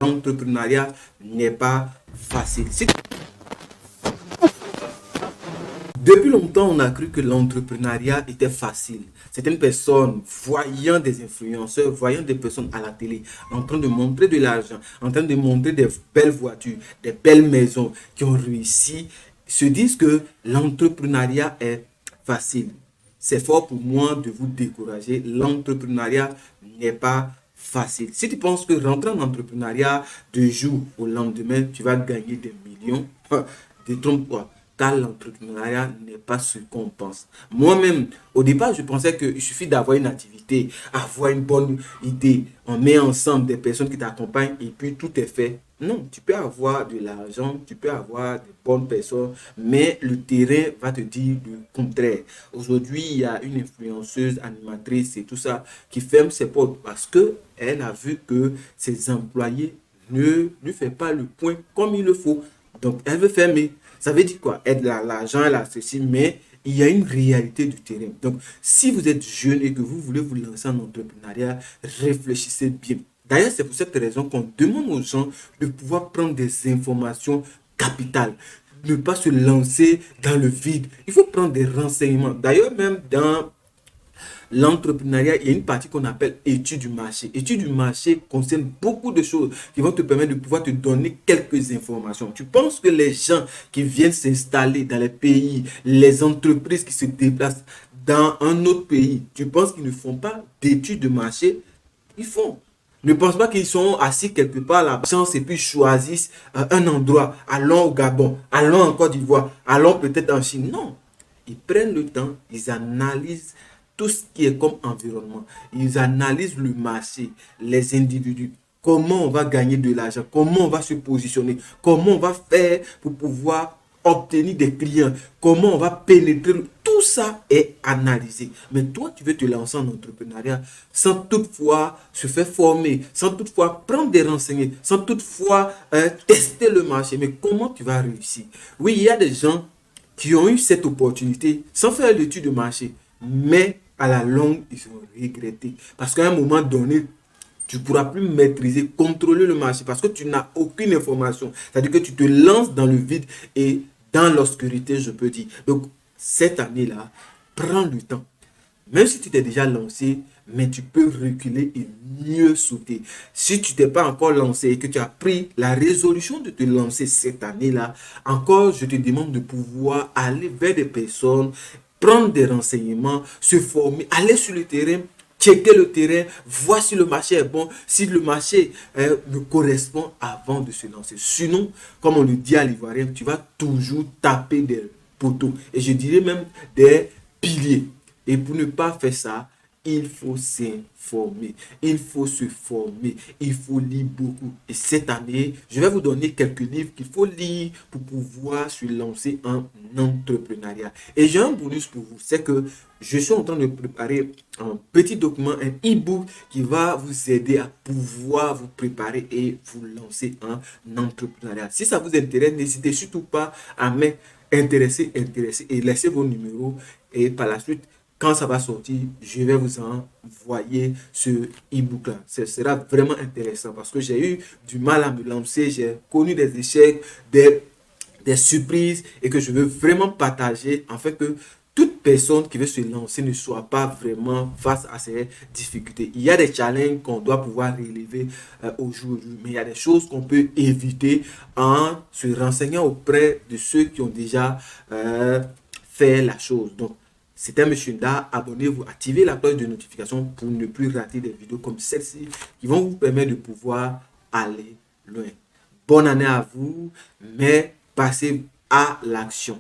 l'entrepreneuriat n'est pas facile. Depuis longtemps, on a cru que l'entrepreneuriat était facile. Certaines personnes, voyant des influenceurs, voyant des personnes à la télé, en train de montrer de l'argent, en train de montrer des belles voitures, des belles maisons qui ont réussi, se disent que l'entrepreneuriat est facile. C'est fort pour moi de vous décourager. L'entrepreneuriat n'est pas facile. Si tu penses que rentrer en entrepreneuriat du jour au lendemain, tu vas gagner des millions, détrompe-toi. Car l'entrepreneuriat n'est pas ce qu'on pense. Moi-même, au départ, je pensais qu'il suffit d'avoir une activité, avoir une bonne idée. On met ensemble des personnes qui t'accompagnent et puis tout est fait. Non, tu peux avoir de l'argent, tu peux avoir de bonnes personnes, mais le terrain va te dire le contraire. Aujourd'hui, il y a une influenceuse, animatrice et tout ça qui ferme ses portes parce qu'elle a vu que ses employés ne lui font pas le point comme il le faut. Donc, elle veut fermer. Ça veut dire quoi? Elle a l'argent, elle a ceci, mais il y a une réalité du terrain. Donc, si vous êtes jeune et que vous voulez vous lancer en entrepreneuriat, réfléchissez bien. D'ailleurs, c'est pour cette raison qu'on demande aux gens de pouvoir prendre des informations capitales. Ne pas se lancer dans le vide. Il faut prendre des renseignements. D'ailleurs, même dans l'entrepreneuriat, il y a une partie qu'on appelle étude du marché. Étude du marché concerne beaucoup de choses qui vont te permettre de pouvoir te donner quelques informations. Tu penses que les gens qui viennent s'installer dans les pays, les entreprises qui se déplacent dans un autre pays, tu penses qu'ils ne font pas d'études de marché? Ils font. Ne pense pas qu'ils sont assis quelque part là, chance et puis choisissent un endroit. Allons au Gabon, allons en Côte d'Ivoire, allons peut-être en Chine. Non. Ils prennent le temps, ils analysent tout ce qui est comme environnement. Ils analysent le marché, les individus, comment on va gagner de l'argent, comment on va se positionner, comment on va faire pour pouvoir obtenir des clients, comment on va pénétrer. Tout ça est analysé. Mais toi, tu veux te lancer en entrepreneuriat sans toutefois se faire former, sans toutefois prendre des renseignements, sans toutefois tester le marché. Mais comment tu vas réussir? Oui, il y a des gens qui ont eu cette opportunité sans faire l'étude de marché, mais à la longue, ils ont regretté. Parce qu'à un moment donné, tu ne pourras plus maîtriser, contrôler le marché parce que tu n'as aucune information. C'est-à-dire que tu te lances dans le vide et dans l'obscurité, je peux dire. Donc, cette année-là, prends le temps. Même si tu t'es déjà lancé, mais tu peux reculer et mieux sauter. Si tu t'es pas encore lancé et que tu as pris la résolution de te lancer cette année-là, encore, je te demande de pouvoir aller vers des personnes, prendre des renseignements, se former, aller sur le terrain, checker le terrain, voir si le marché est bon, si le marché me correspond avant de se lancer. Sinon, comme on le dit à l'Ivoirien, tu vas toujours taper des poteaux. Et je dirais même des piliers. Et pour ne pas faire ça, il faut s'informer, il faut se former, il faut lire beaucoup. Et cette année, je vais vous donner quelques livres qu'il faut lire pour pouvoir se lancer en entrepreneuriat. Et j'ai un bonus pour vous, c'est que je suis en train de préparer un petit document, un e-book qui va vous aider à pouvoir vous préparer et vous lancer en entrepreneuriat. Si ça vous intéresse, n'hésitez surtout pas à m'intéresser et laissez vos numéros et par la suite, quand ça va sortir, je vais vous envoyer ce e-book-là. Ce sera vraiment intéressant parce que j'ai eu du mal à me lancer, j'ai connu des échecs, des surprises et que je veux vraiment partager afin que toute personne qui veut se lancer ne soit pas vraiment face à ces difficultés. Il y a des challenges qu'on doit pouvoir relever aujourd'hui, mais il y a des choses qu'on peut éviter en se renseignant auprès de ceux qui ont déjà fait la chose. Donc, c'était M. Nda. Abonnez-vous, activez la cloche de notification pour ne plus rater des vidéos comme celle-ci qui vont vous permettre de pouvoir aller loin. Bonne année à vous, mais passez à l'action.